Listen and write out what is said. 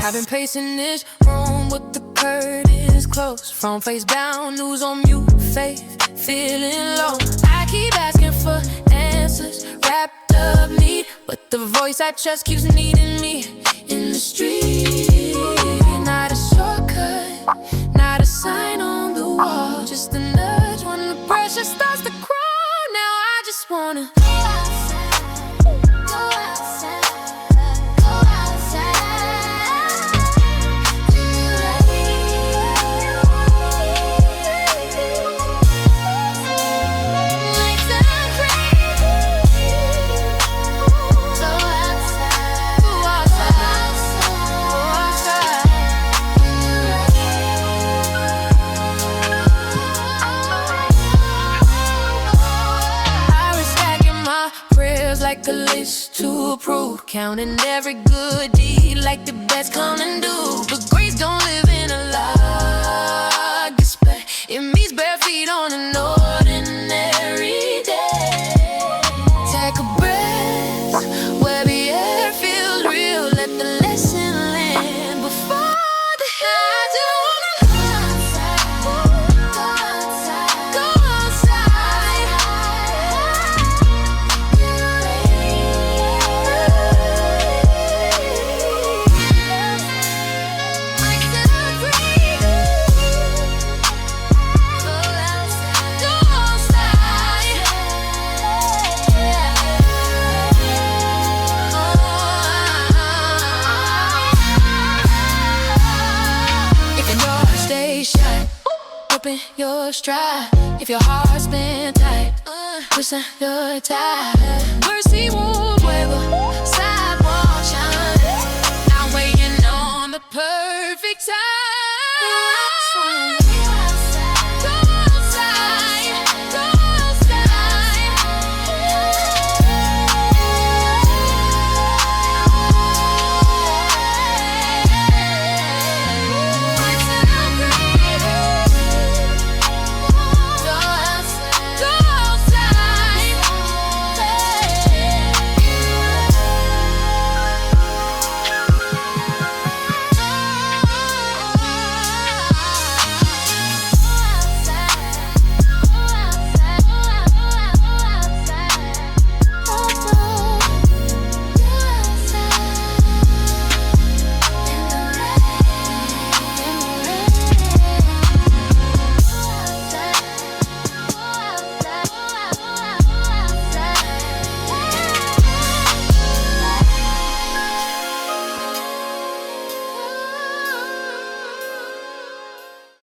I've been pacing this room with the curtains closed. Phone face down, news on mute, faith feeling low. I keep asking for answers, wrapped up need, but the voice I trust keeps needing me in the street. Not a shortcut, not a sign on the wall, just a nudge when the pressure starts to crawl. Now I just wanna go outside, go outside. Like a list to approve, counting every good deed like the best come and do. But grace don't live in a log, it means bare feet on an ordinary day. Take a breath where the air feels real, let the lesson land before the I just wanna go outside, go outside, go outside. Open your stride. If your heart's been tight, loosen your tie. Mercy won't waver, sidewalk shine. I'm waiting on the perfect time.